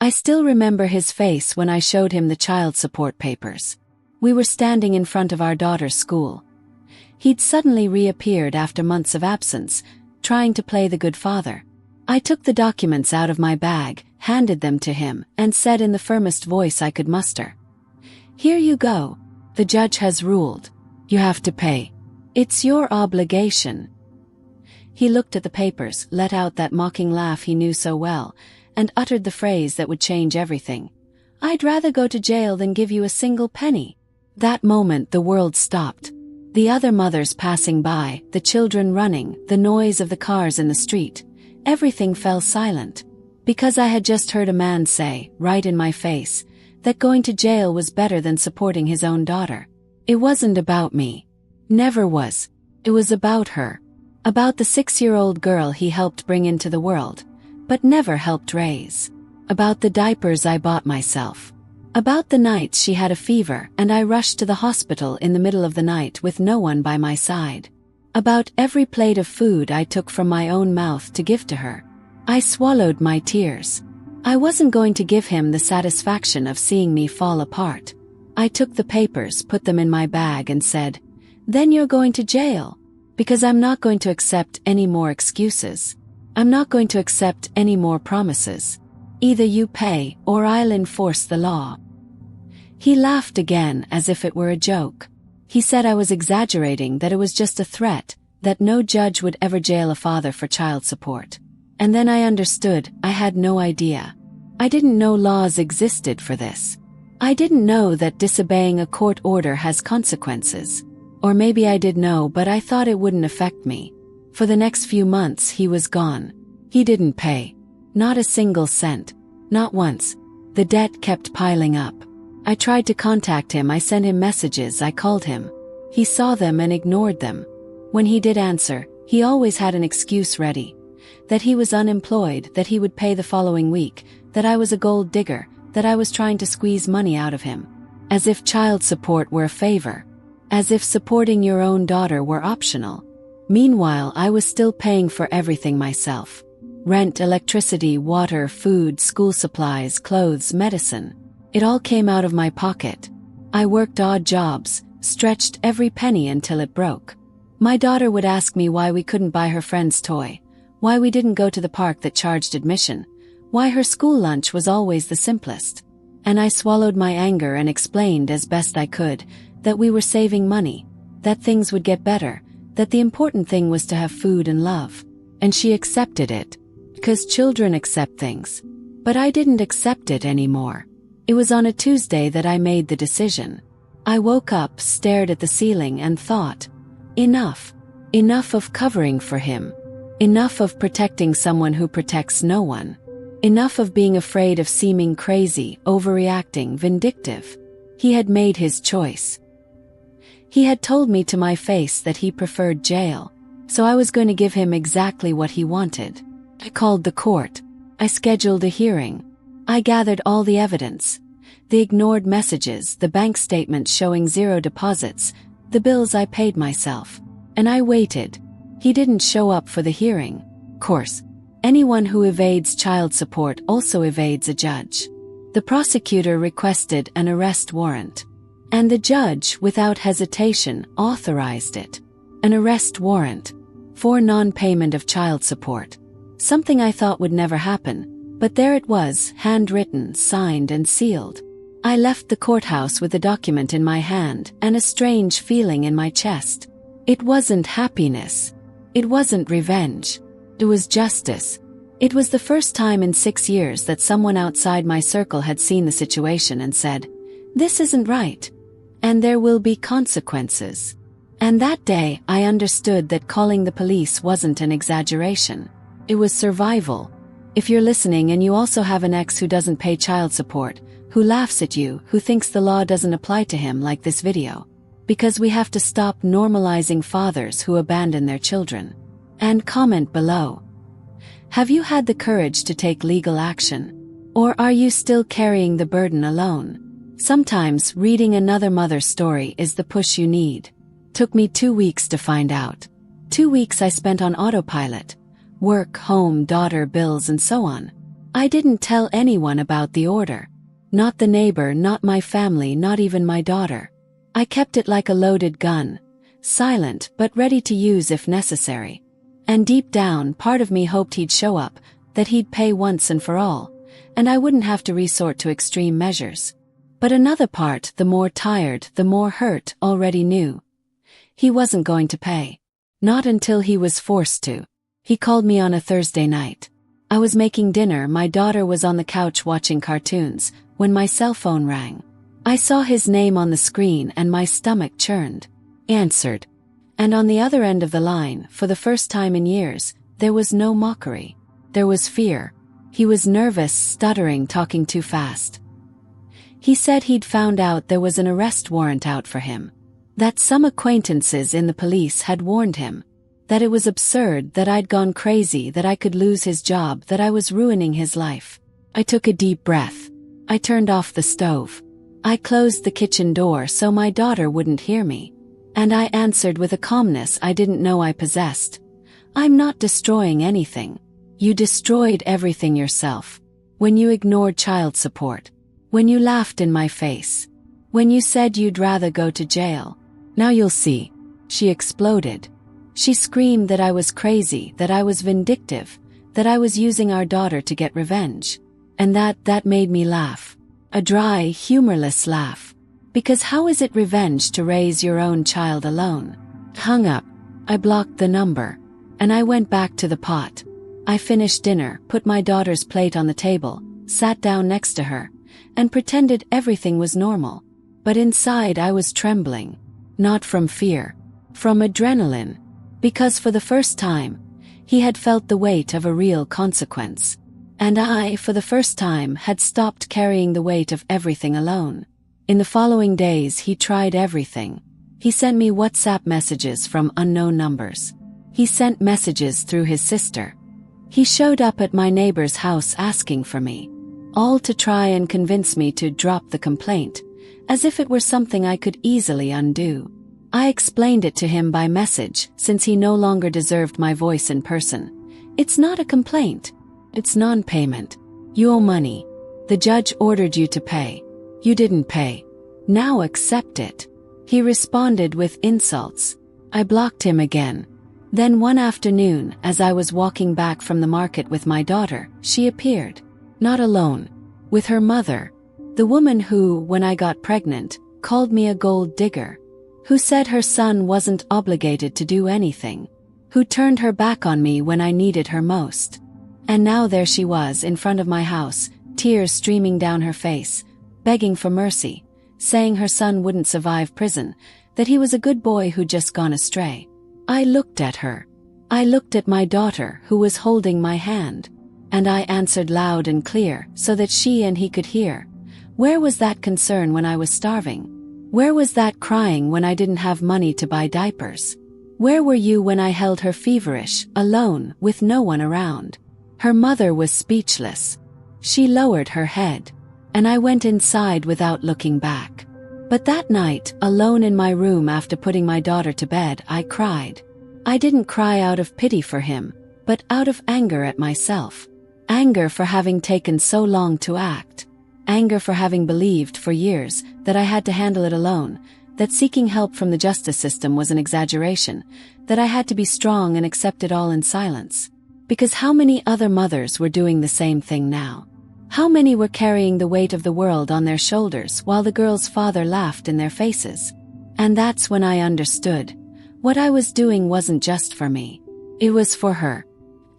I still remember his face when I showed him the child support papers. We were standing in front of our daughter's school. He'd suddenly reappeared after months of absence, trying to play the good father. I took the documents out of my bag, handed them to him, and said in the firmest voice I could muster, "Here you go. The judge has ruled. You have to pay. It's your obligation." He looked at the papers, let out that mocking laugh he knew so well, and uttered the phrase that would change everything. "I'd rather go to jail than give you a single penny." That moment the world stopped. The other mothers passing by, the children running, the noise of the cars in the street, everything fell silent. Because I had just heard a man say, right in my face, that going to jail was better than supporting his own daughter. It wasn't about me. Never was. It was about her. About the 6-year-old girl he helped bring into the world, but never helped raise. About the diapers I bought myself. About the nights she had a fever and I rushed to the hospital in the middle of the night with no one by my side. About every plate of food I took from my own mouth to give to her. I swallowed my tears. I wasn't going to give him the satisfaction of seeing me fall apart. I took the papers, put them in my bag and said, "Then you're going to jail. Because I'm not going to accept any more excuses. I'm not going to accept any more promises. Either you pay or I'll enforce the law." He laughed again as if it were a joke. He said I was exaggerating, that it was just a threat, that no judge would ever jail a father for child support. And then I understood I had no idea. I didn't know laws existed for this. I didn't know that disobeying a court order has consequences. Or maybe I did know, but I thought it wouldn't affect me. For the next few months he was gone. He didn't pay. Not a single cent. Not once. The debt kept piling up. I tried to contact him, I sent him messages, I called him. He saw them and ignored them. When he did answer, he always had an excuse ready. That he was unemployed, that he would pay the following week, that I was a gold digger, that I was trying to squeeze money out of him. As if child support were a favor. As if supporting your own daughter were optional. Meanwhile, I was still paying for everything myself. Rent, electricity, water, food, school supplies, clothes, medicine. It all came out of my pocket. I worked odd jobs, stretched every penny until it broke. My daughter would ask me why we couldn't buy her friend's toy, why we didn't go to the park that charged admission, why her school lunch was always the simplest. And I swallowed my anger and explained as best I could that we were saving money, that things would get better, that the important thing was to have food and love. And she accepted it. Because children accept things. But I didn't accept it anymore. It was on a Tuesday that I made the decision. I woke up, stared at the ceiling and thought, enough. Enough of covering for him. Enough of protecting someone who protects no one. Enough of being afraid of seeming crazy, overreacting, vindictive. He had made his choice. He had told me to my face that he preferred jail, so I was going to give him exactly what he wanted. I called the court. I scheduled a hearing. I gathered all the evidence. The ignored messages, the bank statements showing 0 deposits, the bills I paid myself. And I waited. He didn't show up for the hearing. Of course, anyone who evades child support also evades a judge. The prosecutor requested an arrest warrant. And the judge, without hesitation, authorized it. An arrest warrant. For non-payment of child support. Something I thought would never happen. But there it was, handwritten, signed and sealed. I left the courthouse with the document in my hand and a strange feeling in my chest. It wasn't happiness. It wasn't revenge. It was justice. It was the first time in 6 years that someone outside my circle had seen the situation and said, "This isn't right. And there will be consequences." And that day I understood that calling the police wasn't an exaggeration. It was survival. If you're listening and you also have an ex who doesn't pay child support, who laughs at you, who thinks the law doesn't apply to him, like this video. Because we have to stop normalizing fathers who abandon their children. And comment below. Have you had the courage to take legal action? Or are you still carrying the burden alone? Sometimes reading another mother's story is the push you need. Took me 2 weeks to find out. 2 weeks I spent on autopilot. Work, home, daughter, bills and so on. I didn't tell anyone about the order. Not the neighbor, not my family, not even my daughter. I kept it like a loaded gun, silent but ready to use if necessary. And deep down, part of me hoped he'd show up, that he'd pay once and for all, and I wouldn't have to resort to extreme measures. But another part, the more tired, the more hurt, already knew. He wasn't going to pay. Not until he was forced to. He called me on a Thursday night. I was making dinner, my daughter was on the couch watching cartoons, when my cell phone rang. I saw his name on the screen and my stomach churned. Answered. And on the other end of the line, for the first time in years, there was no mockery. There was fear. He was nervous, stuttering, talking too fast. He said he'd found out there was an arrest warrant out for him. That some acquaintances in the police had warned him. That it was absurd, that I'd gone crazy, that I could lose his job, that I was ruining his life. I took a deep breath. I turned off the stove. I closed the kitchen door so my daughter wouldn't hear me. And I answered with a calmness I didn't know I possessed. I'm not destroying anything. You destroyed everything yourself. When you ignored child support. When you laughed in my face. When you said you'd rather go to jail. Now you'll see. She exploded. She screamed that I was crazy, that I was vindictive, that I was using our daughter to get revenge. And that made me laugh. A dry, humorless laugh. Because how is it revenge to raise your own child alone? Hung up. I blocked the number. And I went back to the pot. I finished dinner, put my daughter's plate on the table, sat down next to her, and pretended everything was normal. But inside I was trembling. Not from fear. From adrenaline. Because for the first time, he had felt the weight of a real consequence. And I, for the first time, had stopped carrying the weight of everything alone. In the following days he tried everything. He sent me WhatsApp messages from unknown numbers. He sent messages through his sister. He showed up at my neighbor's house asking for me. All to try and convince me to drop the complaint, as if it were something I could easily undo. I explained it to him by message, since he no longer deserved my voice in person. It's not a complaint. It's non-payment. You owe money. The judge ordered you to pay. You didn't pay. Now accept it. He responded with insults. I blocked him again. Then one afternoon, as I was walking back from the market with my daughter, she appeared. Not alone. With her mother. The woman who, when I got pregnant, called me a gold digger. Who said her son wasn't obligated to do anything. Who turned her back on me when I needed her most. And now there she was in front of my house, tears streaming down her face, begging for mercy, saying her son wouldn't survive prison, that he was a good boy who'd just gone astray. I looked at her. I looked at my daughter who was holding my hand. And I answered loud and clear so that she and he could hear. Where was that concern when I was starving? Where was that crying when I didn't have money to buy diapers? Where were you when I held her feverish, alone, with no one around? Her mother was speechless. She lowered her head. And I went inside without looking back. But that night, alone in my room after putting my daughter to bed, I cried. I didn't cry out of pity for him, but out of anger at myself. Anger for having taken so long to act. Anger for having believed for years that I had to handle it alone, that seeking help from the justice system was an exaggeration, that I had to be strong and accept it all in silence. Because how many other mothers were doing the same thing now? How many were carrying the weight of the world on their shoulders while the girl's father laughed in their faces? And that's when I understood. What I was doing wasn't just for me. It was for her.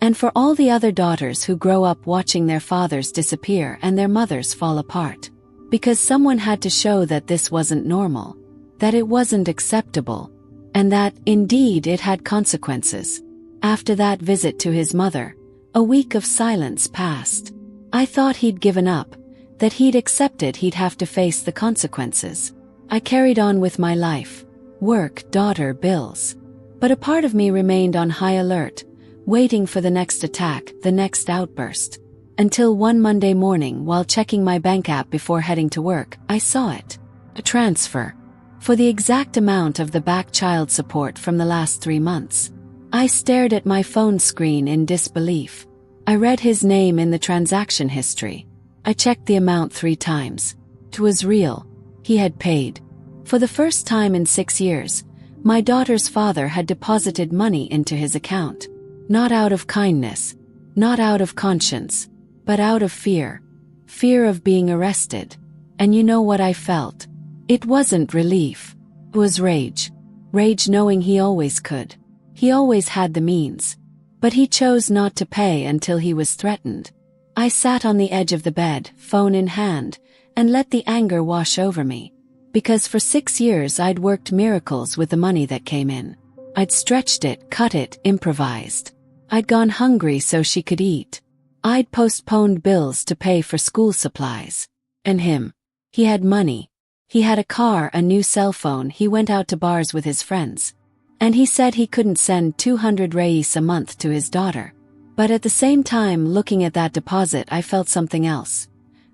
And for all the other daughters who grow up watching their fathers disappear and their mothers fall apart. Because someone had to show that this wasn't normal. That it wasn't acceptable. And that, indeed, it had consequences. After that visit to his mother, a week of silence passed. I thought he'd given up, that he'd accepted he'd have to face the consequences. I carried on with my life. Work, daughter, bills. But a part of me remained on high alert, waiting for the next attack, the next outburst. Until one Monday morning, while checking my bank app before heading to work, I saw it. A transfer. For the exact amount of the back child support from the last 3 months. I stared at my phone screen in disbelief. I read his name in the transaction history. I checked the amount 3 times. It was real. He had paid. For the first time in 6 years, my daughter's father had deposited money into his account. Not out of kindness, not out of conscience, but out of fear. Fear of being arrested. And you know what I felt? It wasn't relief. It was rage. Rage knowing he always could. He always had the means. But he chose not to pay until he was threatened. I sat on the edge of the bed, phone in hand, and let the anger wash over me. Because for 6 years I'd worked miracles with the money that came in. I'd stretched it, cut it, improvised. I'd gone hungry so she could eat. I'd postponed bills to pay for school supplies. And him. He had money. He had a car, a new cell phone, he went out to bars with his friends. And he said he couldn't send 200 reis a month to his daughter. But at the same time, looking at that deposit, I felt something else.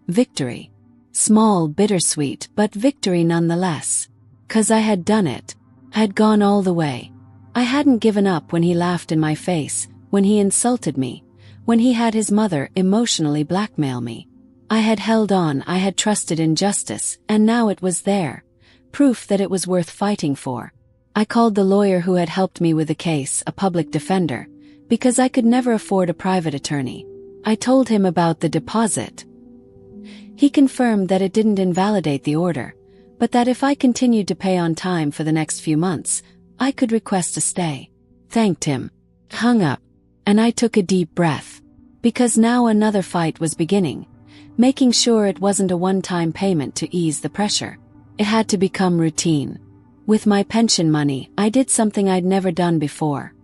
Victory. Small, bittersweet, but victory nonetheless. 'Cause I had done it. I had gone all the way. I hadn't given up when he laughed in my face, when he insulted me, when he had his mother emotionally blackmail me. I had held on, I had trusted in justice, and now it was there. Proof that it was worth fighting for. I called the lawyer who had helped me with the case, a public defender, because I could never afford a private attorney. I told him about the deposit. He confirmed that it didn't invalidate the order, but that if I continued to pay on time for the next few months, I could request a stay. Thanked him. Hung up. And I took a deep breath. Because now another fight was beginning. Making sure it wasn't a one-time payment to ease the pressure. It had to become routine. With my pension money, I did something I'd never done before.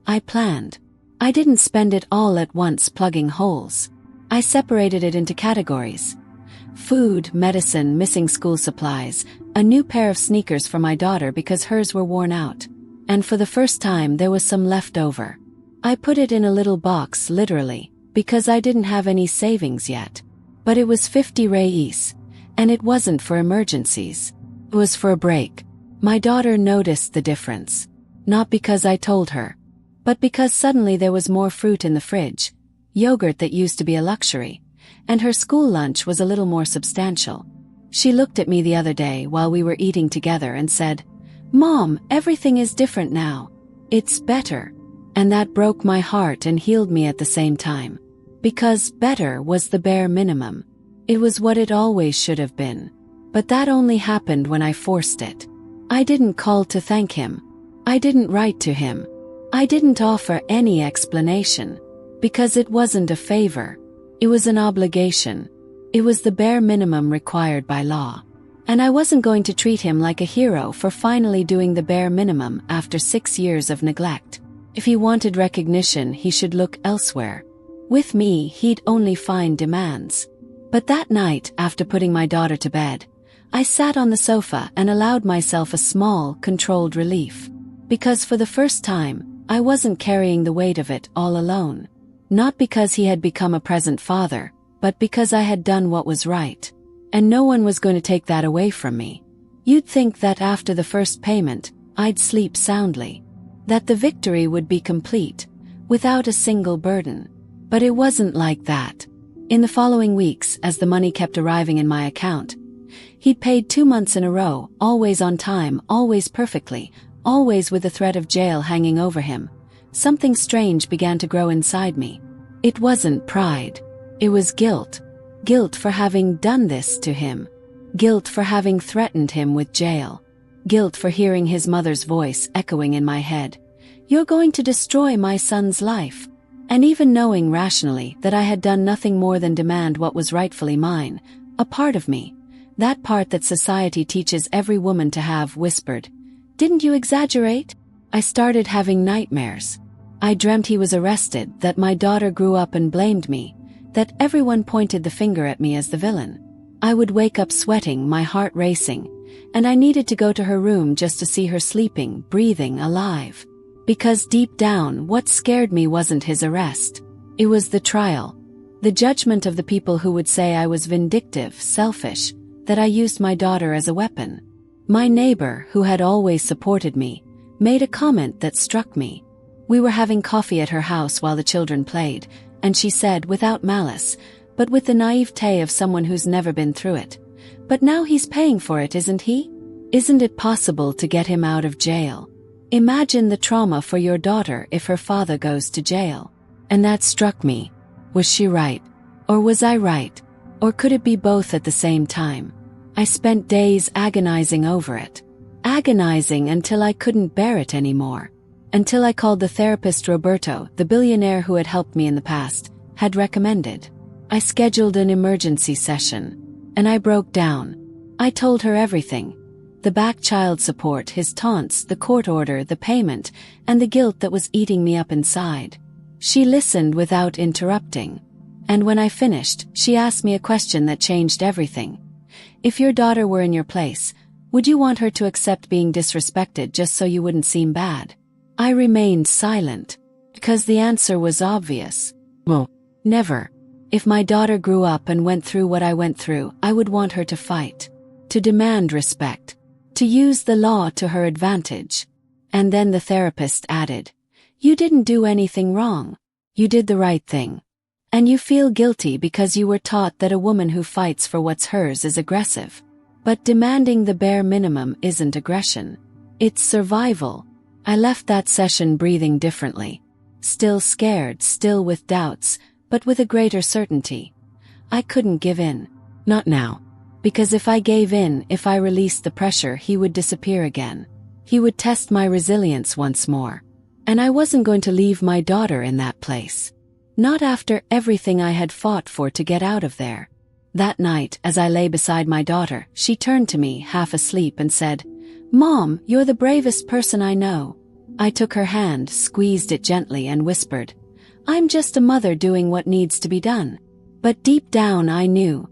I planned. I didn't spend it all at once plugging holes. I separated it into categories. Food, medicine, missing school supplies, a new pair of sneakers for my daughter because hers were worn out. And for the first time there was some left over. I put it in a little box, literally, because I didn't have any savings yet. But it was 50 reis, and it wasn't for emergencies. It was for a break. My daughter noticed the difference. Not because I told her, but because suddenly there was more fruit in the fridge, yogurt that used to be a luxury, and her school lunch was a little more substantial. She looked at me the other day while we were eating together and said, "Mom, everything is different now. It's better." And that broke my heart and healed me at the same time. Because better was the bare minimum. It was what it always should have been. But that only happened when I forced it. I didn't call to thank him. I didn't write to him. I didn't offer any explanation. Because it wasn't a favor. It was an obligation. It was the bare minimum required by law. And I wasn't going to treat him like a hero for finally doing the bare minimum after 6 years of neglect. If he wanted recognition, he should look elsewhere. With me, he'd only find demands. But that night, after putting my daughter to bed, I sat on the sofa and allowed myself a small, controlled relief. Because for the first time, I wasn't carrying the weight of it all alone. Not because he had become a present father, but because I had done what was right. And no one was going to take that away from me. You'd think that after the first payment, I'd sleep soundly. That the victory would be complete, without a single burden. But it wasn't like that. In the following weeks, as the money kept arriving in my account, he'd paid 2 months in a row, always on time, always perfectly, always with the threat of jail hanging over him. Something strange began to grow inside me. It wasn't pride. It was guilt. Guilt for having done this to him. Guilt for having threatened him with jail. Guilt for hearing his mother's voice echoing in my head. "You're going to destroy my son's life." And even knowing rationally that I had done nothing more than demand what was rightfully mine, a part of me, that part that society teaches every woman to have, whispered, "Didn't you exaggerate?" I started having nightmares. I dreamt he was arrested, that my daughter grew up and blamed me, that everyone pointed the finger at me as the villain. I would wake up sweating, my heart racing, and I needed to go to her room just to see her sleeping, breathing, alive. Because deep down, what scared me wasn't his arrest. It was the trial. The judgment of the people who would say I was vindictive, selfish, that I used my daughter as a weapon. My neighbor, who had always supported me, made a comment that struck me. We were having coffee at her house while the children played, And she said, without malice, but with the naivete of someone who's never been through it, "But now he's paying for it, isn't he? Isn't it possible to get him out of jail? Imagine the trauma for your daughter if her father goes to jail." And that struck me. Was she right? Or was I right? Or could it be both at the same time? I spent days agonizing over it. Agonizing until I couldn't bear it anymore. Until I called the therapist Roberto, the billionaire who had helped me in the past, had recommended. I scheduled an emergency session. And I broke down. I told her everything. The back child support, his taunts, the court order, the payment, and the guilt that was eating me up inside. She listened without interrupting. And when I finished, she asked me a question that changed everything. If your daughter were in your place, would you want her to accept being disrespected just so you wouldn't seem bad? I remained silent, because the answer was obvious. Well, never. If my daughter grew up and went through what I went through, I would want her to fight, to demand respect, to use the law to her advantage. And then the therapist added, "You didn't do anything wrong. You did the right thing. And you feel guilty because you were taught that a woman who fights for what's hers is aggressive. But demanding the bare minimum isn't aggression. It's survival." I left that session breathing differently. Still scared, still with doubts, but with a greater certainty. I couldn't give in. Not now. Because if I gave in, if I released the pressure, he would disappear again. He would test my resilience once more. And I wasn't going to leave my daughter in that place. Not after everything I had fought for to get out of there. That night, as I lay beside my daughter, she turned to me, half asleep, and said, "Mom, you're the bravest person I know." I took her hand, squeezed it gently, and whispered, "I'm just a mother doing what needs to be done." But deep down I knew.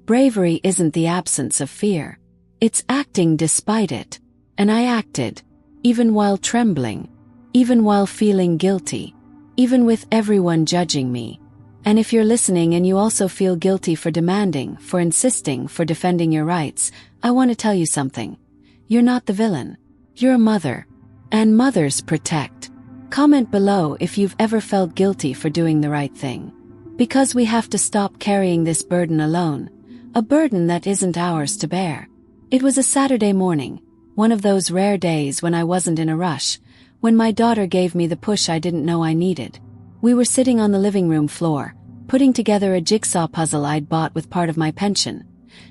Bravery isn't the absence of fear. It's acting despite it. And I acted. Even while trembling. Even while feeling guilty. Even with everyone judging me. And if you're listening and you also feel guilty for demanding, for insisting, for defending your rights, I want to tell you something. You're not the villain. You're a mother. And mothers protect. Comment below if you've ever felt guilty for doing the right thing. Because we have to stop carrying this burden alone. A burden that isn't ours to bear. It was a Saturday morning. One of those rare days when I wasn't in a rush. When my daughter gave me the push I didn't know I needed. We were sitting on the living room floor, putting together a jigsaw puzzle I'd bought with part of my pension.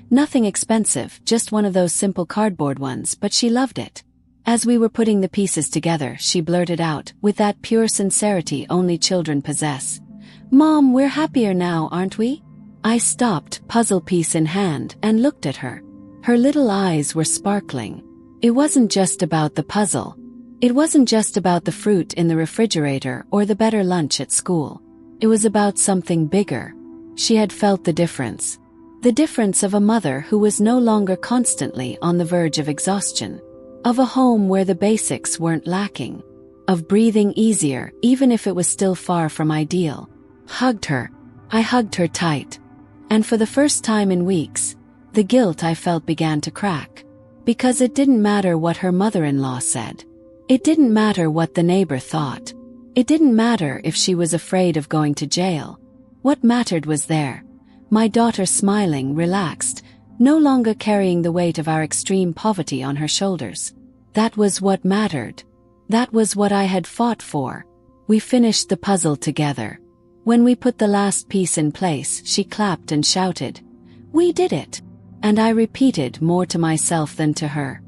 Nothing expensive, just one of those simple cardboard ones, but she loved it. As we were putting the pieces together, she blurted out, with that pure sincerity only children possess, "Mom, we're happier now, aren't we?" I stopped, puzzle piece in hand, and looked at her. Her little eyes were sparkling. It wasn't just about the puzzle. It wasn't just about the fruit in the refrigerator or the better lunch at school. It was about something bigger. She had felt the difference. The difference of a mother who was no longer constantly on the verge of exhaustion. Of a home where the basics weren't lacking. Of breathing easier, even if it was still far from ideal. Hugged her. I hugged her tight. And for the first time in weeks, the guilt I felt began to crack. Because it didn't matter what her mother-in-law said. It didn't matter what the neighbor thought. It didn't matter if she was afraid of going to jail. What mattered was there. My daughter smiling, relaxed, no longer carrying the weight of our extreme poverty on her shoulders. That was what mattered. That was what I had fought for. We finished the puzzle together. When we put the last piece in place, she clapped and shouted, "We did it!" And I repeated more to myself than to her,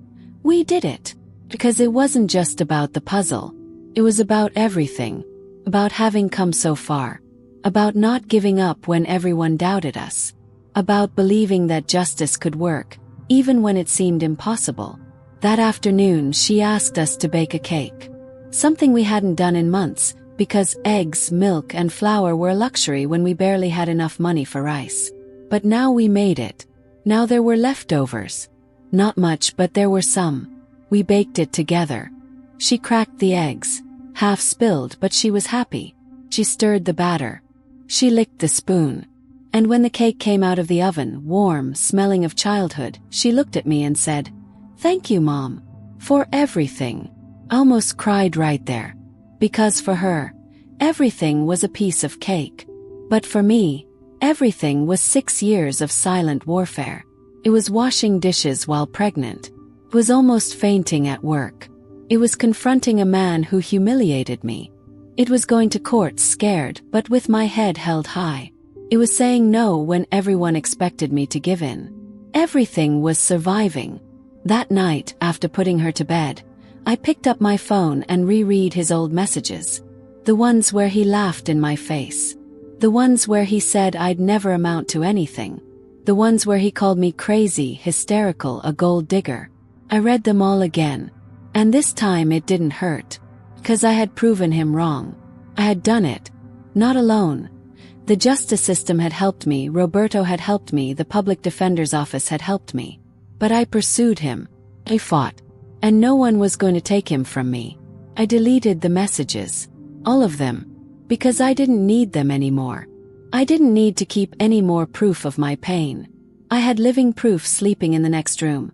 "We did it!" Because it wasn't just about the puzzle. It was about everything. About having come so far. About not giving up when everyone doubted us. About believing that justice could work, even when it seemed impossible. That afternoon she asked us to bake a cake. Something we hadn't done in months, because eggs, milk, and flour were a luxury when we barely had enough money for rice. But now we made it. Now there were leftovers. Not much, but there were some. We baked it together. She cracked the eggs. Half spilled, but she was happy. She stirred the batter. She licked the spoon. And when the cake came out of the oven, warm, smelling of childhood, she looked at me and said, "Thank you, Mom. For everything." I almost cried right there. Because for her, everything was a piece of cake. But for me, everything was 6 years of silent warfare. It was washing dishes while pregnant. It was almost fainting at work. It was confronting a man who humiliated me. It was going to court scared but with my head held high. It was saying no when everyone expected me to give in. Everything was surviving. That night, after putting her to bed, I picked up my phone and reread his old messages. The ones where he laughed in my face. The ones where he said I'd never amount to anything. The ones where he called me crazy, hysterical, a gold digger. I read them all again. And this time it didn't hurt. 'Cause I had proven him wrong. I had done it. Not alone. The justice system had helped me, Roberto had helped me, the public defender's office had helped me. But I pursued him. I fought. And no one was going to take him from me. I deleted the messages. All of them. Because I didn't need them anymore. I didn't need to keep any more proof of my pain. I had living proof sleeping in the next room.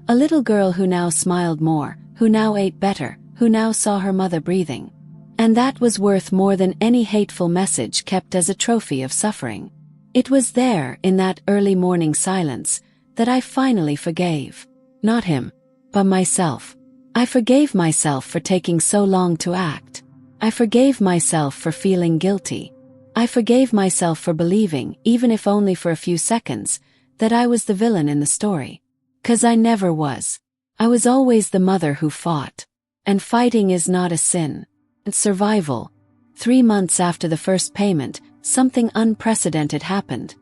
A little girl who now smiled more, who now ate better, who now saw her mother breathing. And that was worth more than any hateful message kept as a trophy of suffering. It was there, in that early morning silence, that I finally forgave. Not him, but myself. I forgave myself for taking so long to act. I forgave myself for feeling guilty. I forgave myself for believing, even if only for a few seconds, that I was the villain in the story. 'Cause I never was. I was always the mother who fought. And fighting is not a sin. It's survival. 3 months after the first payment, something unprecedented happened.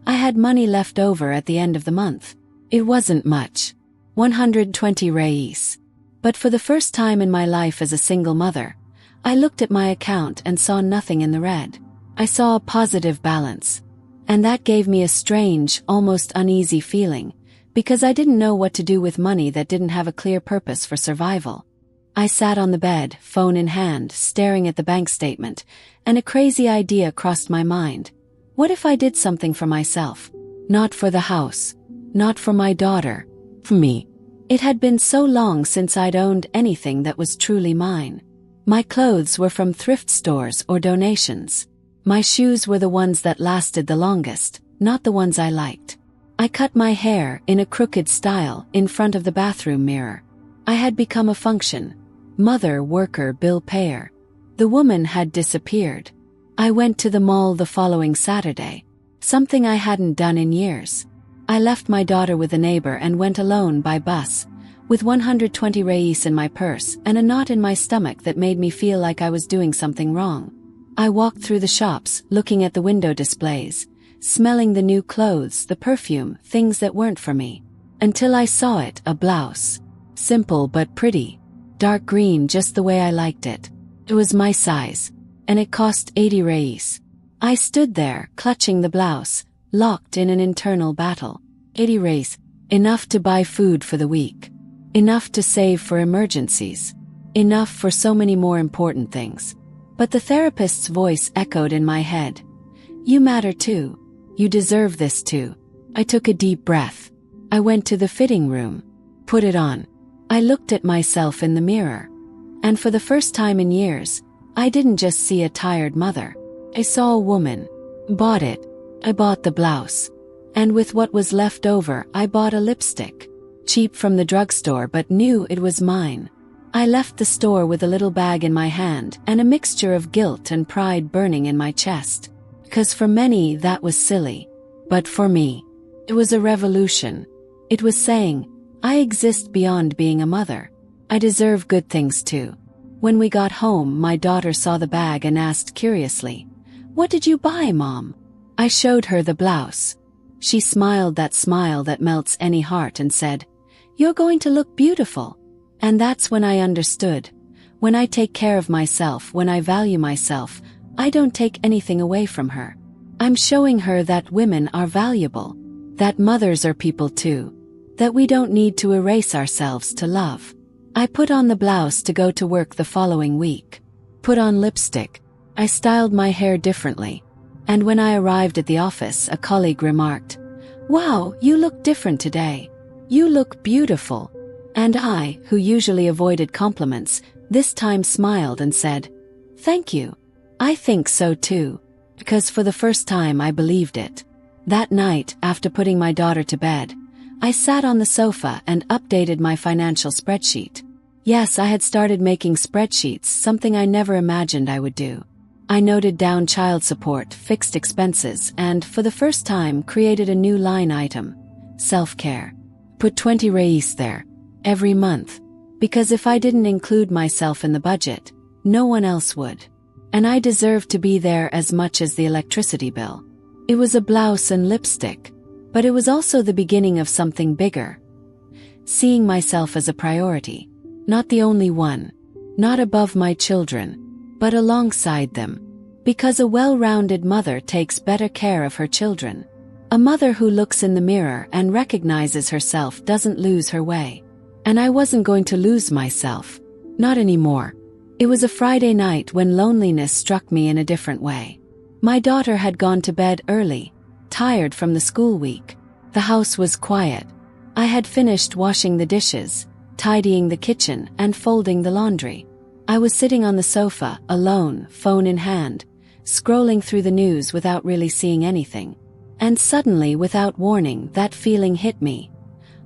I had money left over at the end of the month. It wasn't much. 120 reis. But for the first time in my life as a single mother, I looked at my account and saw nothing in the red. I saw a positive balance. And that gave me a strange, almost uneasy feeling, because I didn't know what to do with money that didn't have a clear purpose for survival. I sat on the bed, phone in hand, staring at the bank statement, and a crazy idea crossed my mind. What if I did something for myself? Not for the house. Not for my daughter. For me. It had been so long since I'd owned anything that was truly mine. My clothes were from thrift stores or donations. My shoes were the ones that lasted the longest, not the ones I liked. I cut my hair in a crooked style in front of the bathroom mirror. I had become a function. Mother, worker, bill payer. The woman had disappeared. I went to the mall the following Saturday. Something I hadn't done in years. I left my daughter with a neighbor and went alone by bus, with 120 reis in my purse and a knot in my stomach that made me feel like I was doing something wrong. I walked through the shops, looking at the window displays, smelling the new clothes, the perfume, things that weren't for me. Until I saw it, a blouse. Simple but pretty. Dark green, just the way I liked it. It was my size. And it cost 80 reis. I stood there, clutching the blouse, locked in an internal battle. 80 reis. Enough to buy food for the week. Enough to save for emergencies. Enough for so many more important things. But the therapist's voice echoed in my head. You matter too. You deserve this too. I took a deep breath. I went to the fitting room. Put it on. I looked at myself in the mirror. And for the first time in years, I didn't just see a tired mother. I saw a woman. Bought it. I bought the blouse. And with what was left over, I bought a lipstick. Cheap from the drugstore, but knew it was mine. I left the store with a little bag in my hand and a mixture of guilt and pride burning in my chest. 'Cause for many that was silly. But for me, it was a revolution. It was saying, I exist beyond being a mother. I deserve good things too. When we got home, my daughter saw the bag and asked curiously, "What did you buy, Mom?" I showed her the blouse. She smiled that smile that melts any heart and said, "You're going to look beautiful." And that's when I understood. When I take care of myself, when I value myself, I don't take anything away from her. I'm showing her that women are valuable. That mothers are people too. That we don't need to erase ourselves to love. I put on the blouse to go to work the following week. Put on lipstick. I styled my hair differently. And when I arrived at the office, a colleague remarked, "Wow, you look different today. You look beautiful." And I, who usually avoided compliments, this time smiled and said, "Thank you. I think so too." because for the first time I believed it. That night, after putting my daughter to bed, I sat on the sofa and updated my financial spreadsheet. Yes, I had started making spreadsheets, something I never imagined I would do. I noted down child support, fixed expenses, and, for the first time, created a new line item: self-care. Put 20 reais there, every month, because if I didn't include myself in the budget, no one else would. And I deserved to be there as much as the electricity bill. It was a blouse and lipstick, but it was also the beginning of something bigger. Seeing myself as a priority. Not the only one. Not above my children, but alongside them. Because a well-rounded mother takes better care of her children. A mother who looks in the mirror and recognizes herself doesn't lose her way. And I wasn't going to lose myself. Not anymore. It was a Friday night when loneliness struck me in a different way. My daughter had gone to bed early, tired from the school week. The house was quiet. I had finished washing the dishes, tidying the kitchen, and folding the laundry. I was sitting on the sofa, alone, phone in hand, scrolling through the news without really seeing anything. And suddenly, without warning, that feeling hit me.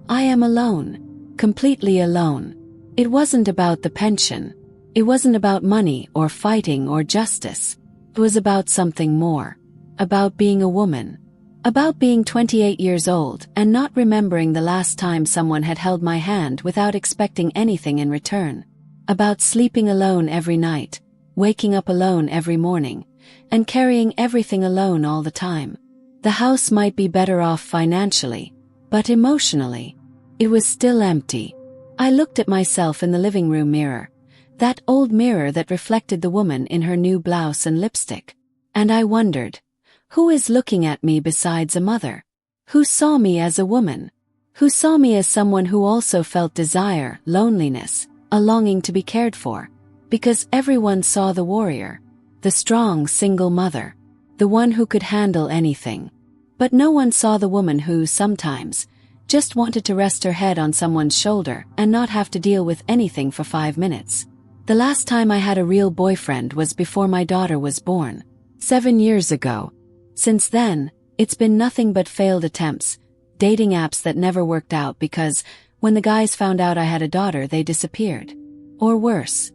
I am alone. Completely alone. It wasn't about the pension. It wasn't about money or fighting or justice. It was about something more. About being a woman. About being 28 years old and not remembering the last time someone had held my hand without expecting anything in return. About sleeping alone every night, waking up alone every morning, and carrying everything alone all the time. The house might be better off financially, but emotionally, it was still empty. I looked at myself in the living room mirror, that old mirror that reflected the woman in her new blouse and lipstick. And I wondered, who is looking at me besides a mother? Who saw me as a woman? Who saw me as someone who also felt desire, loneliness, a longing to be cared for? Because everyone saw the warrior, the strong single mother, the one who could handle anything. But no one saw the woman who, sometimes, just wanted to rest her head on someone's shoulder and not have to deal with anything for 5 minutes. The last time I had a real boyfriend was before my daughter was born, 7 years ago. Since then, it's been nothing but failed attempts, dating apps that never worked out because, when the guys found out I had a daughter, they disappeared. Or worse,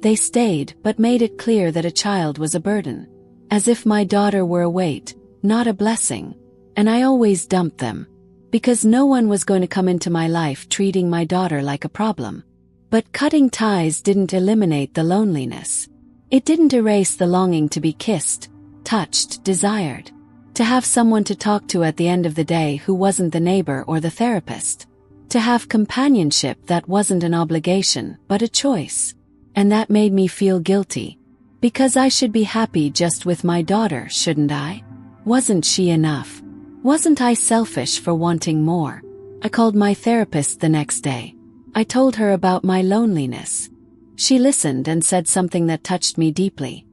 they stayed but made it clear that a child was a burden. As if my daughter were a weight, not a blessing. And I always dumped them. Because no one was going to come into my life treating my daughter like a problem. But cutting ties didn't eliminate the loneliness. It didn't erase the longing to be kissed, touched, desired. To have someone to talk to at the end of the day who wasn't the neighbor or the therapist. To have companionship that wasn't an obligation, but a choice. And that made me feel guilty. Because I should be happy just with my daughter, shouldn't I? Wasn't she enough? Wasn't I selfish for wanting more? I called my therapist the next day. I told her about my loneliness. She listened and said something that touched me deeply.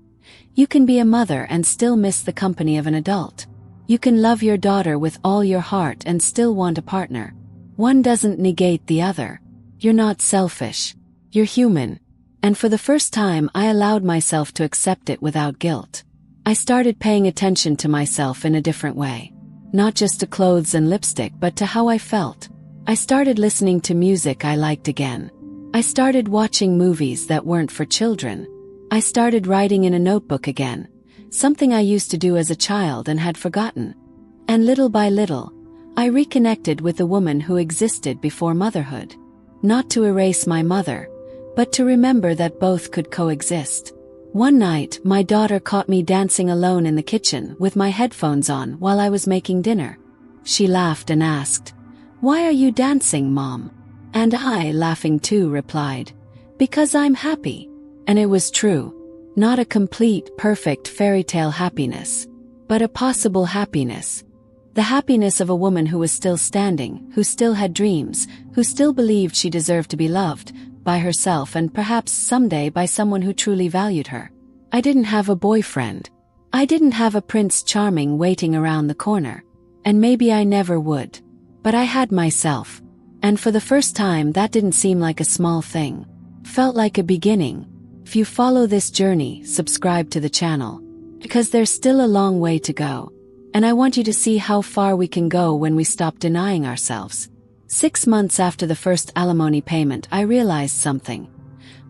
You can be a mother and still miss the company of an adult. You can love your daughter with all your heart and still want a partner. One doesn't negate the other. You're not selfish. You're human. And for the first time, I allowed myself to accept it without guilt. I started paying attention to myself in a different way. Not just to clothes and lipstick, but to how I felt. I started listening to music I liked again. I started watching movies that weren't for children. I started writing in a notebook again, something I used to do as a child and had forgotten. And little by little, I reconnected with the woman who existed before motherhood. Not to erase my mother, but to remember that both could coexist. One night, my daughter caught me dancing alone in the kitchen with my headphones on while I was making dinner. She laughed and asked, "Why are you dancing, Mom?" And I, laughing too, replied, "Because I'm happy." And it was true. Not a complete, perfect fairy tale happiness, but a possible happiness. The happiness of a woman who was still standing, who still had dreams, who still believed she deserved to be loved, by herself and perhaps someday by someone who truly valued her. I didn't have a boyfriend. I didn't have a Prince Charming waiting around the corner. And maybe I never would. But I had myself. And for the first time, that didn't seem like a small thing. Felt like a beginning. If you follow this journey, subscribe to the channel. Because there's still a long way to go. And I want you to see how far we can go when we stop denying ourselves. 6 months after the first alimony payment, I realized something.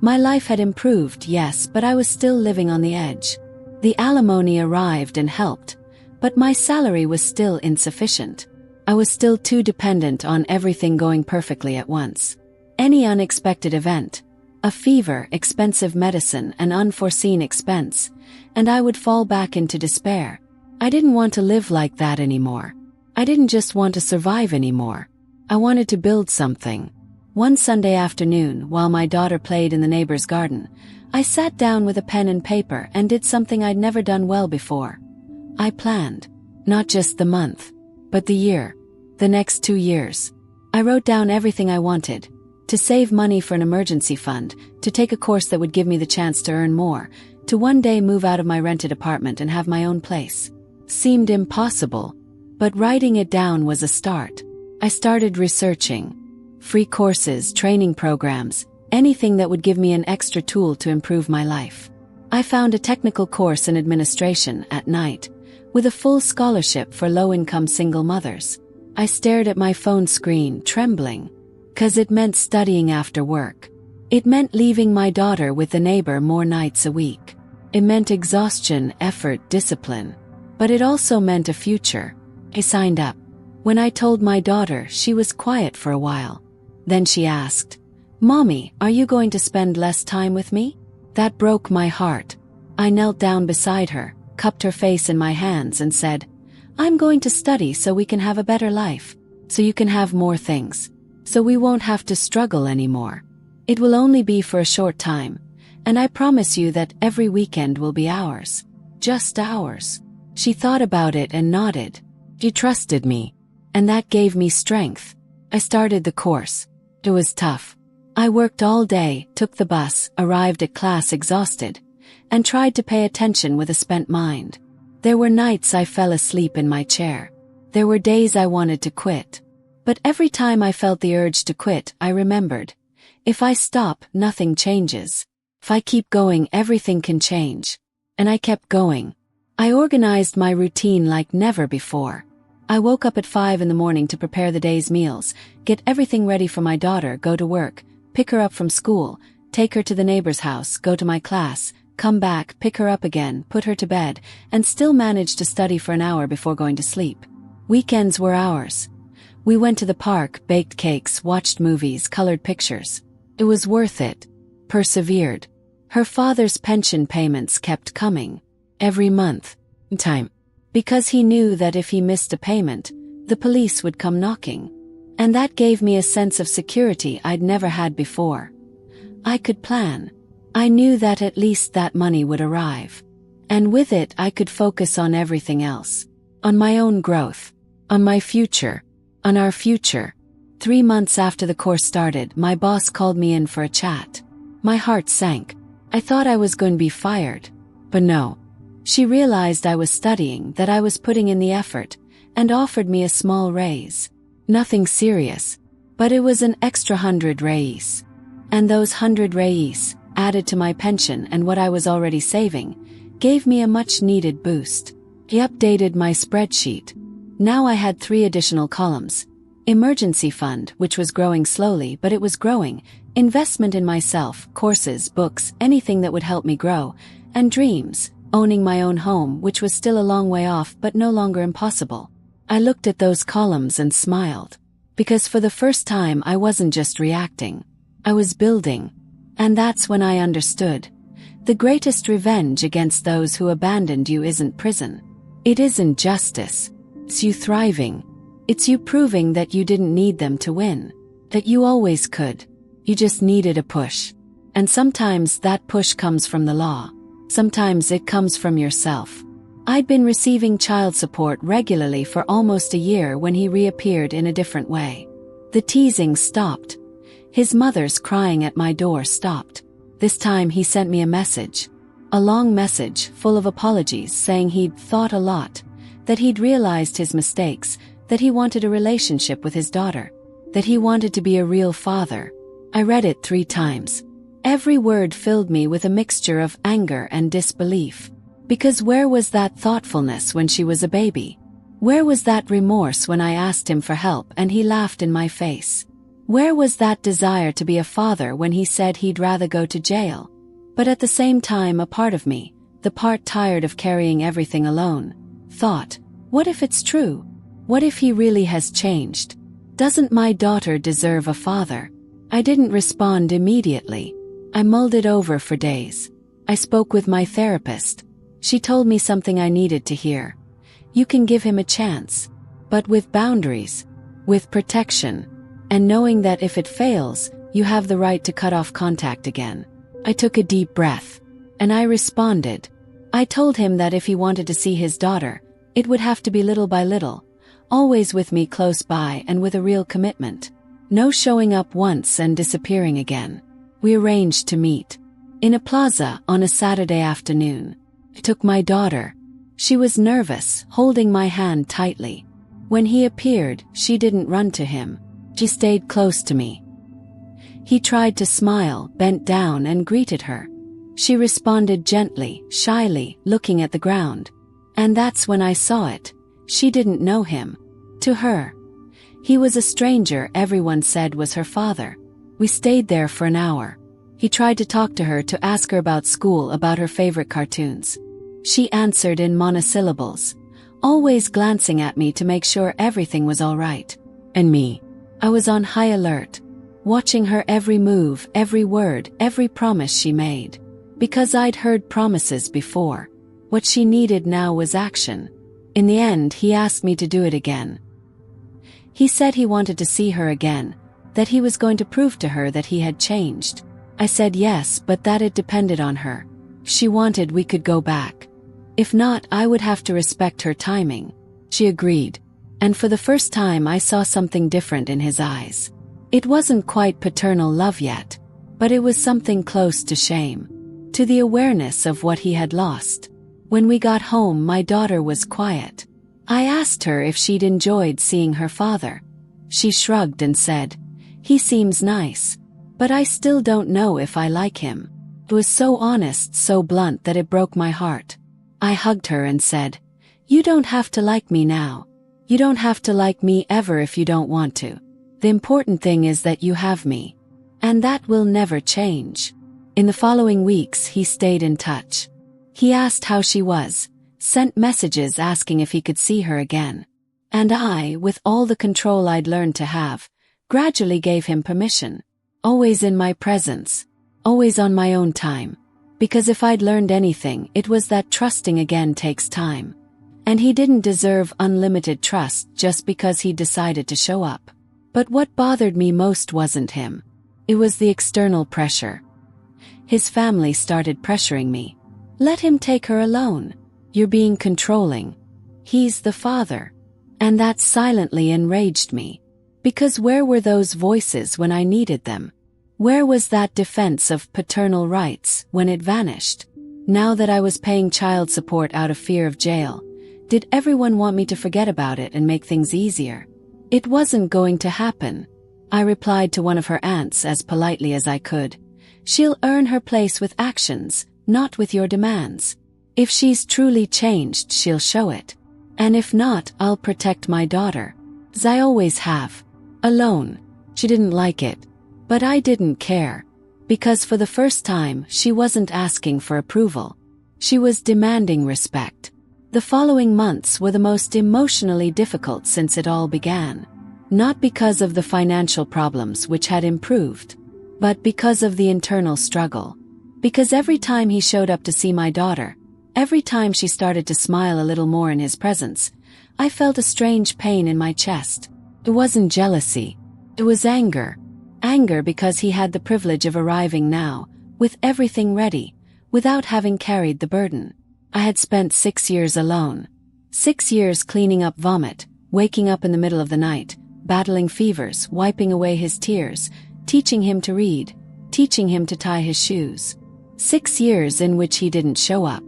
My life had improved, yes, but I was still living on the edge. The alimony arrived and helped, but my salary was still insufficient. I was still too dependent on everything going perfectly at once. Any unexpected event, a fever, expensive medicine, an unforeseen expense, and I would fall back into despair. I didn't want to live like that anymore. I didn't just want to survive anymore. I wanted to build something. One Sunday afternoon, while my daughter played in the neighbor's garden, I sat down with a pen and paper and did something I'd never done well before. I planned. Not just the month, but the year. The next 2 years. I wrote down everything I wanted. To save money for an emergency fund, to take a course that would give me the chance to earn more, to one day move out of my rented apartment and have my own place. Seemed impossible, but writing it down was a start. I started researching. Free courses, training programs, anything that would give me an extra tool to improve my life. I found a technical course in administration at night, with a full scholarship for low-income single mothers. I stared at my phone screen, trembling, 'cause it meant studying after work. It meant leaving my daughter with the neighbor more nights a week. It meant exhaustion, effort, discipline. But it also meant a future. I signed up. When I told my daughter, she was quiet for a while. Then she asked, "Mommy, are you going to spend less time with me?" That broke my heart. I knelt down beside her, cupped her face in my hands and said, "I'm going to study so we can have a better life. So you can have more things. So we won't have to struggle anymore. It will only be for a short time. And I promise you that every weekend will be ours. Just ours." She thought about it and nodded. She trusted me. And that gave me strength. I started the course. It was tough. I worked all day, took the bus, arrived at class exhausted, and tried to pay attention with a spent mind. There were nights I fell asleep in my chair. There were days I wanted to quit. But every time I felt the urge to quit, I remembered, if I stop, nothing changes. If I keep going, everything can change. And I kept going. I organized my routine like never before. I woke up at 5 in the morning to prepare the day's meals, get everything ready for my daughter, go to work, pick her up from school, take her to the neighbor's house, go to my class, come back, pick her up again, put her to bed, and still manage to study for an hour before going to sleep. Weekends were ours. We went to the park, baked cakes, watched movies, colored pictures. It was worth it. Persevered. Her father's pension payments kept coming. Every month. Time. Because he knew that if he missed a payment, the police would come knocking. And that gave me a sense of security I'd never had before. I could plan. I knew that at least that money would arrive. And with it I could focus on everything else. On my own growth. On my future. On our future. 3 months after the course started, my boss called me in for a chat. My heart sank. I thought I was going to be fired. But no. She realized I was studying, that I was putting in the effort, and offered me a small raise. Nothing serious. But it was an extra 100 reis. And those 100 reis, added to my pension and what I was already saving, gave me a much-needed boost. He updated my spreadsheet. Now I had 3 additional columns. Emergency fund, which was growing slowly, but it was growing. Investment in myself, courses, books, anything that would help me grow. And dreams, owning my own home, which was still a long way off but no longer impossible. I looked at those columns and smiled. Because for the first time I wasn't just reacting. I was building. And that's when I understood. The greatest revenge against those who abandoned you isn't prison. It isn't justice. It's you thriving. It's you proving that you didn't need them to win. That you always could. You just needed a push. And sometimes that push comes from the law. Sometimes it comes from yourself. I'd been receiving child support regularly for almost a year when he reappeared in a different way. The teasing stopped. His mother's crying at my door stopped. This time he sent me a message. A long message full of apologies saying he'd thought a lot, that he'd realized his mistakes, that he wanted a relationship with his daughter, that he wanted to be a real father. I read it 3 times. Every word filled me with a mixture of anger and disbelief. Because where was that thoughtfulness when she was a baby? Where was that remorse when I asked him for help and he laughed in my face? Where was that desire to be a father when he said he'd rather go to jail? But at the same time, a part of me, the part tired of carrying everything alone, thought, what if it's true? What if he really has changed? Doesn't my daughter deserve a father? I didn't respond immediately. I mulled it over for days. I spoke with my therapist. She told me something I needed to hear. You can give him a chance, but with boundaries, with protection, and knowing that if it fails, you have the right to cut off contact again. I took a deep breath, and I responded. I told him that if he wanted to see his daughter, it would have to be little by little, always with me close by and with a real commitment. No showing up once and disappearing again. We arranged to meet in a plaza on a Saturday afternoon. I took my daughter. She was nervous, holding my hand tightly. When he appeared, she didn't run to him. She stayed close to me. He tried to smile, bent down and greeted her. She responded gently, shyly, looking at the ground. And that's when I saw it. She didn't know him. To her, he was a stranger everyone said was her father. We stayed there for an hour. He tried to talk to her to ask her about school, about her favorite cartoons. She answered in monosyllables, always glancing at me to make sure everything was all right. And me, I was on high alert, watching her every move, every word, every promise she made. Because I'd heard promises before. What she needed now was action. In the end, he asked me to do it again. He said he wanted to see her again, that he was going to prove to her that he had changed. I said yes, but that it depended on her. If she wanted, we could go back. If not, I would have to respect her timing. She agreed. And for the first time I saw something different in his eyes. It wasn't quite paternal love yet, but it was something close to shame, to the awareness of what he had lost. When we got home, my daughter was quiet. I asked her if she'd enjoyed seeing her father. She shrugged and said, "He seems nice, but I still don't know if I like him." It was so honest, so blunt that it broke my heart. I hugged her and said, "You don't have to like me now. You don't have to like me ever if you don't want to. The important thing is that you have me. And that will never change." In the following weeks, he stayed in touch. He asked how she was, sent messages asking if he could see her again. And I, with all the control I'd learned to have, gradually gave him permission. Always in my presence. Always on my own time. Because if I'd learned anything, it was that trusting again takes time. And he didn't deserve unlimited trust just because he decided to show up. But what bothered me most wasn't him. It was the external pressure. His family started pressuring me. "Let him take her alone. You're being controlling. He's the father." And that silently enraged me. Because where were those voices when I needed them? Where was that defense of paternal rights when it vanished? Now that I was paying child support out of fear of jail, did everyone want me to forget about it and make things easier? It wasn't going to happen. I replied to one of her aunts as politely as I could. "She'll earn her place with actions, not with your demands. If she's truly changed, she'll show it. And if not, I'll protect my daughter. As I always have. Alone." She didn't like it. But I didn't care. Because for the first time, she wasn't asking for approval. She was demanding respect. The following months were the most emotionally difficult since it all began. Not because of the financial problems which had improved, but because of the internal struggle. Because every time he showed up to see my daughter, every time she started to smile a little more in his presence, I felt a strange pain in my chest. It wasn't jealousy. It was anger. Anger because he had the privilege of arriving now, with everything ready, without having carried the burden. I had spent 6 years alone. 6 years cleaning up vomit, waking up in the middle of the night, battling fevers, wiping away his tears, teaching him to read, teaching him to tie his shoes. 6 years in which he didn't show up.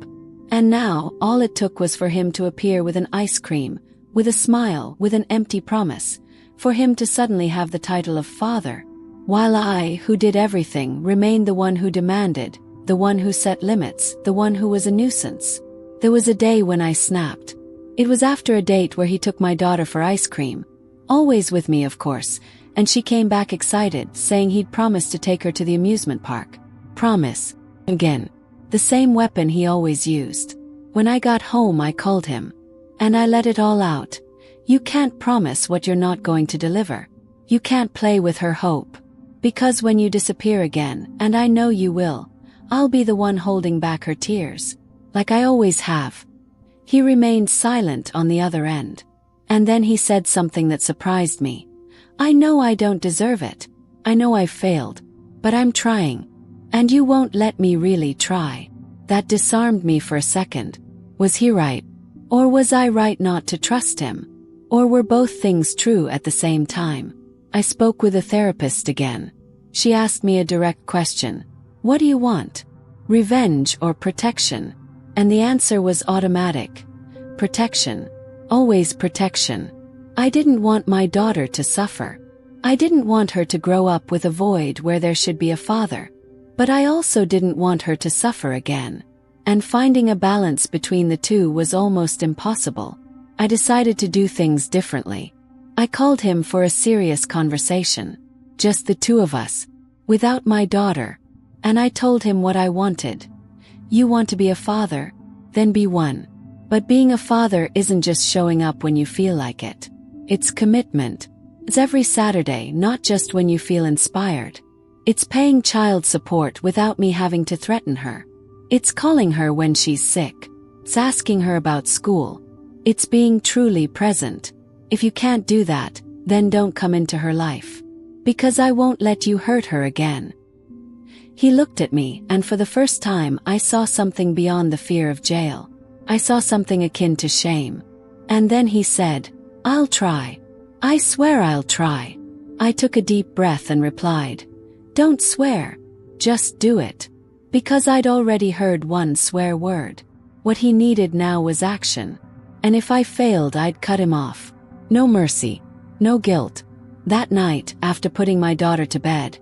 And now, all it took was for him to appear with an ice cream, with a smile, with an empty promise, for him to suddenly have the title of father. While I, who did everything, remained the one who demanded, the one who set limits, the one who was a nuisance. There was a day when I snapped. It was after a date where he took my daughter for ice cream. Always with me, of course, and she came back excited, saying he'd promised to take her to the amusement park. Promise. Again. The same weapon he always used. When I got home, I called him. And I let it all out. You can't promise what you're not going to deliver. You can't play with her hope. Because when you disappear again, and I know you will, I'll be the one holding back her tears. Like I always have. He remained silent on the other end. And then he said something that surprised me. I know I don't deserve it. I know I've failed. But I'm trying. And you won't let me really try. That disarmed me for a second. Was he right? Or was I right not to trust him? Or were both things true at the same time? I spoke with a therapist again. She asked me a direct question. What do you want? Revenge or protection? And the answer was automatic. Protection. Always protection. I didn't want my daughter to suffer. I didn't want her to grow up with a void where there should be a father. But I also didn't want her to suffer again. And finding a balance between the two was almost impossible. I decided to do things differently. I called him for a serious conversation. Just the two of us. Without my daughter. And I told him what I wanted. You want to be a father? Then be one. But being a father isn't just showing up when you feel like it. It's commitment. It's every Saturday, not just when you feel inspired. It's paying child support without me having to threaten her. It's calling her when she's sick. It's asking her about school. It's being truly present. If you can't do that, then don't come into her life. Because I won't let you hurt her again. He looked at me, and for the first time I saw something beyond the fear of jail. I saw something akin to shame. And then he said, I'll try. I swear I'll try. I took a deep breath and replied, Don't swear. Just do it. Because I'd already heard one swear word. What he needed now was action. And if I failed, I'd cut him off. No mercy. No guilt. That night, after putting my daughter to bed,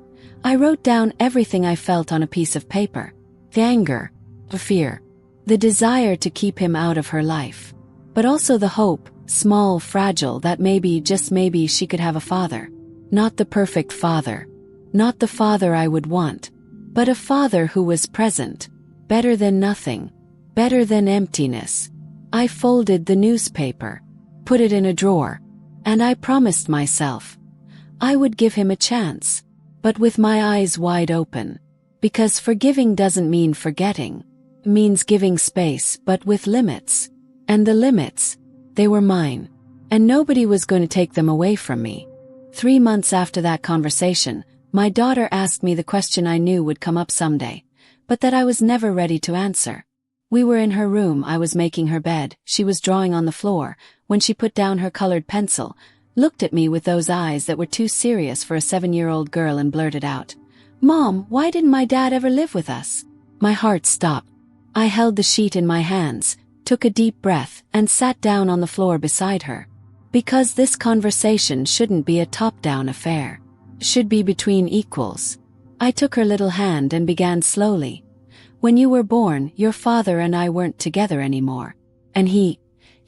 I wrote down everything I felt on a piece of paper. The anger, the fear, the desire to keep him out of her life. But also the hope, small, fragile, that maybe, just maybe, she could have a father. Not the perfect father. Not the father I would want. But a father who was present. Better than nothing. Better than emptiness. I folded the newspaper. Put it in a drawer. And I promised myself I would give him a chance. But with my eyes wide open. Because forgiving doesn't mean forgetting. It means giving space, but with limits. And the limits, they were mine. And nobody was going to take them away from me. 3 months after that conversation, my daughter asked me the question I knew would come up someday, but that I was never ready to answer. We were in her room, I was making her bed, she was drawing on the floor, when she put down her colored pencil, looked at me with those eyes that were too serious for a 7-year-old girl and blurted out, Mom, why didn't my dad ever live with us? My heart stopped. I held the sheet in my hands, took a deep breath, and sat down on the floor beside her. Because this conversation shouldn't be a top-down affair. It should be between equals. I took her little hand and began slowly. When you were born, your father and I weren't together anymore. And he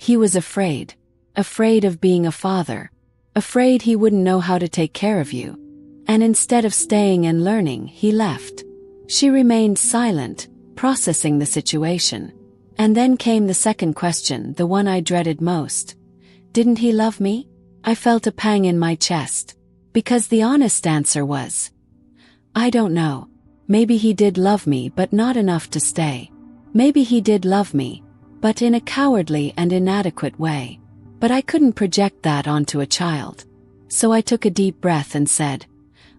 was afraid. Afraid of being a father. Afraid he wouldn't know how to take care of you. And instead of staying and learning, he left. She remained silent, processing the situation. And then came the second question, the one I dreaded most. Didn't he love me? I felt a pang in my chest. Because the honest answer was, I don't know. Maybe he did love me, but not enough to stay. Maybe he did love me, but in a cowardly and inadequate way. But I couldn't project that onto a child. So I took a deep breath and said,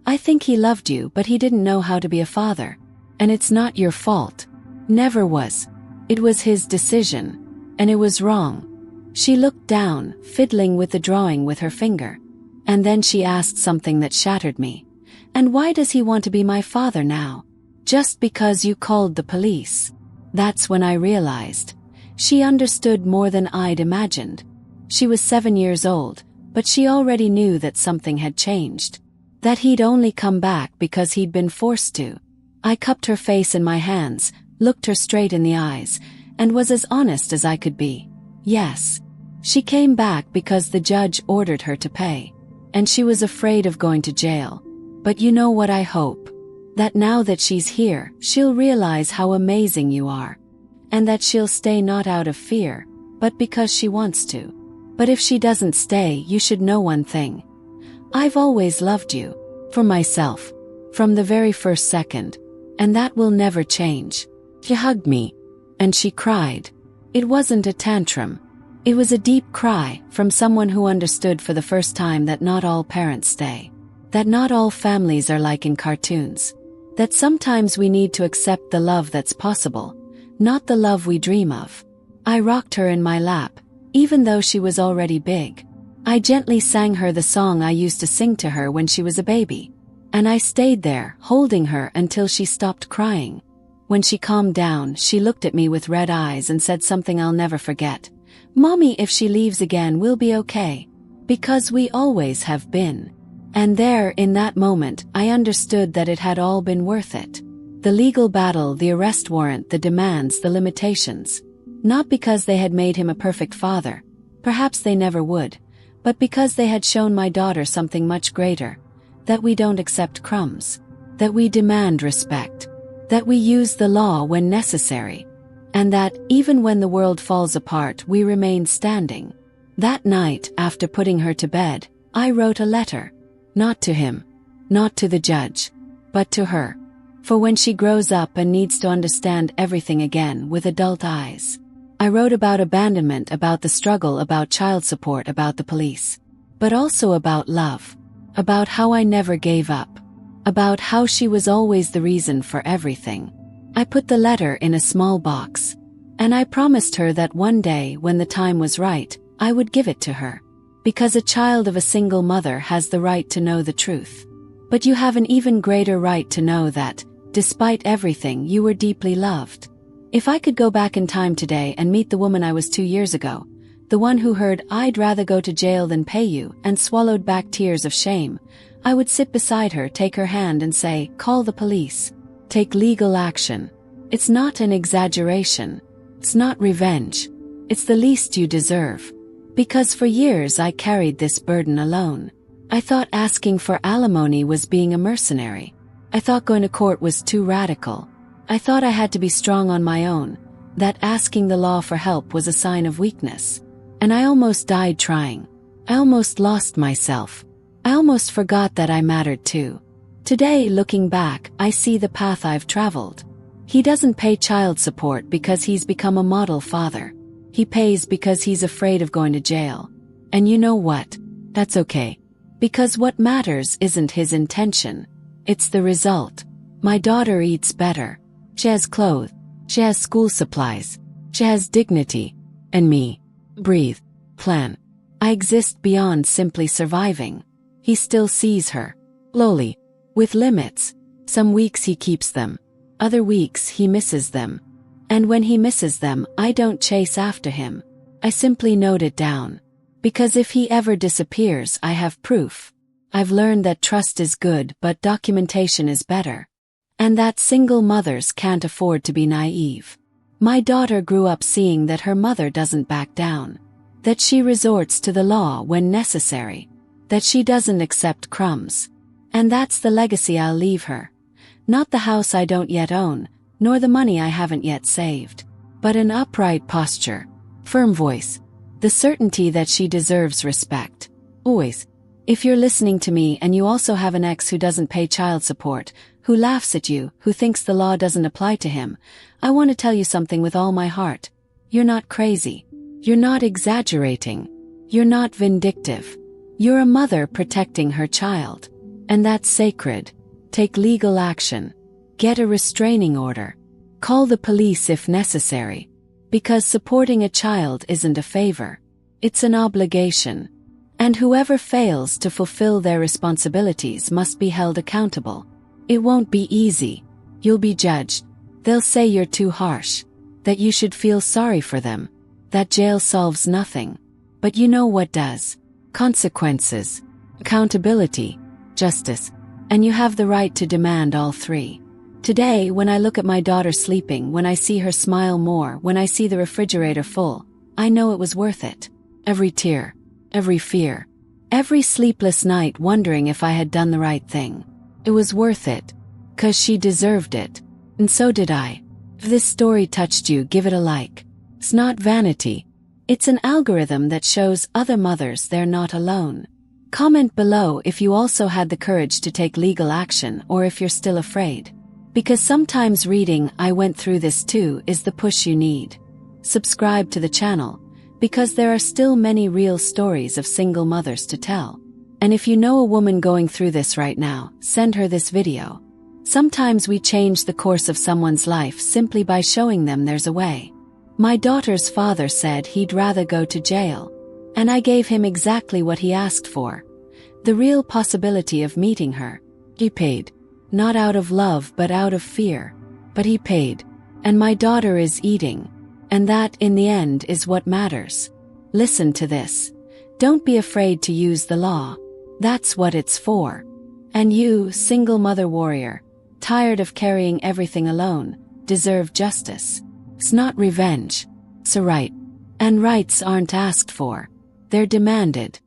I think he loved you, but he didn't know how to be a father. And it's not your fault. Never was. It was his decision. And it was wrong. She looked down, fiddling with the drawing with her finger. And then she asked something that shattered me. And why does he want to be my father now? Just because you called the police. That's when I realized. She understood more than I'd imagined. She was 7 years old, but she already knew that something had changed. That he'd only come back because he'd been forced to. I cupped her face in my hands, looked her straight in the eyes, and was as honest as I could be. Yes. She came back because the judge ordered her to pay. And she was afraid of going to jail. But you know what I hope? That now that she's here, she'll realize how amazing you are. And that she'll stay not out of fear, but because she wants to. But if she doesn't stay, you should know one thing. I've always loved you. For myself. From the very first second. And that will never change. She hugged me. And she cried. It wasn't a tantrum. It was a deep cry from someone who understood for the first time that not all parents stay. That not all families are like in cartoons. That sometimes we need to accept the love that's possible, not the love we dream of. I rocked her in my lap, even though she was already big. I gently sang her the song I used to sing to her when she was a baby. And I stayed there, holding her until she stopped crying. When she calmed down, she looked at me with red eyes and said something I'll never forget. Mommy, if she leaves again, we'll be okay. Because we always have been. And there, in that moment, I understood that it had all been worth it. The legal battle, the arrest warrant, the demands, the limitations. Not because they had made him a perfect father. Perhaps they never would. But because they had shown my daughter something much greater. That we don't accept crumbs. That we demand respect. That we use the law when necessary. And that, even when the world falls apart, we remain standing. That night, after putting her to bed, I wrote a letter. Not to him. Not to the judge. But to her. For when she grows up and needs to understand everything again with adult eyes. I wrote about abandonment, about the struggle, about child support, about the police. But also about love. About how I never gave up. About how she was always the reason for everything. I put the letter in a small box. And I promised her that one day, when the time was right, I would give it to her. Because a child of a single mother has the right to know the truth. But you have an even greater right to know that, despite everything, you were deeply loved. If I could go back in time today and meet the woman I was 2 years ago, the one who heard "I'd rather go to jail than pay you" and swallowed back tears of shame, I would sit beside her, take her hand and say, "Call the police. Take legal action. It's not an exaggeration. It's not revenge. It's the least you deserve." Because for years I carried this burden alone. I thought asking for alimony was being a mercenary. I thought going to court was too radical. I thought I had to be strong on my own, that asking the law for help was a sign of weakness. And I almost died trying. I almost lost myself. I almost forgot that I mattered too. Today, looking back, I see the path I've traveled. He doesn't pay child support because he's become a model father. He pays because he's afraid of going to jail. And you know what? That's okay. Because what matters isn't his intention. It's the result. My daughter eats better. She has clothes. She has school supplies. She has dignity. And me. Breathe. Plan. I exist beyond simply surviving. He still sees her. Lowly. With limits. Some weeks he keeps them. Other weeks he misses them. And when he misses them, I don't chase after him. I simply note it down. Because if he ever disappears, I have proof. I've learned that trust is good, but documentation is better. And that single mothers can't afford to be naive. My daughter grew up seeing that her mother doesn't back down. That she resorts to the law when necessary. That she doesn't accept crumbs. And that's the legacy I'll leave her. Not the house I don't yet own, nor the money I haven't yet saved. But an upright posture. Firm voice. The certainty that she deserves respect. Always. If you're listening to me and you also have an ex who doesn't pay child support, who laughs at you, who thinks the law doesn't apply to him, I want to tell you something with all my heart. You're not crazy. You're not exaggerating. You're not vindictive. You're a mother protecting her child. And that's sacred. Take legal action. Get a restraining order. Call the police if necessary. Because supporting a child isn't a favor. It's an obligation. And whoever fails to fulfill their responsibilities must be held accountable. It won't be easy. You'll be judged. They'll say you're too harsh. That you should feel sorry for them. That jail solves nothing. But you know what does? Consequences. Accountability. Justice. And you have the right to demand all three. Today, when I look at my daughter sleeping, when I see her smile more, when I see the refrigerator full, I know it was worth it. Every tear, every fear, every sleepless night wondering if I had done the right thing. It was worth it. 'Cause she deserved it. And so did I. If this story touched you, give it a like. It's not vanity. It's an algorithm that shows other mothers they're not alone. Comment below if you also had the courage to take legal action or if you're still afraid. Because sometimes reading "I went through this too" is the push you need. Subscribe to the channel, because there are still many real stories of single mothers to tell. And if you know a woman going through this right now, send her this video. Sometimes we change the course of someone's life simply by showing them there's a way. My daughter's father said he'd rather go to jail, and I gave him exactly what he asked for. The real possibility of meeting her. He paid. Not out of love but out of fear. But he paid. And my daughter is eating. And that, in the end, is what matters. Listen to this. Don't be afraid to use the law. That's what it's for. And you, single mother warrior, tired of carrying everything alone, deserve justice. It's not revenge. It's a right. And rights aren't asked for. They're demanded.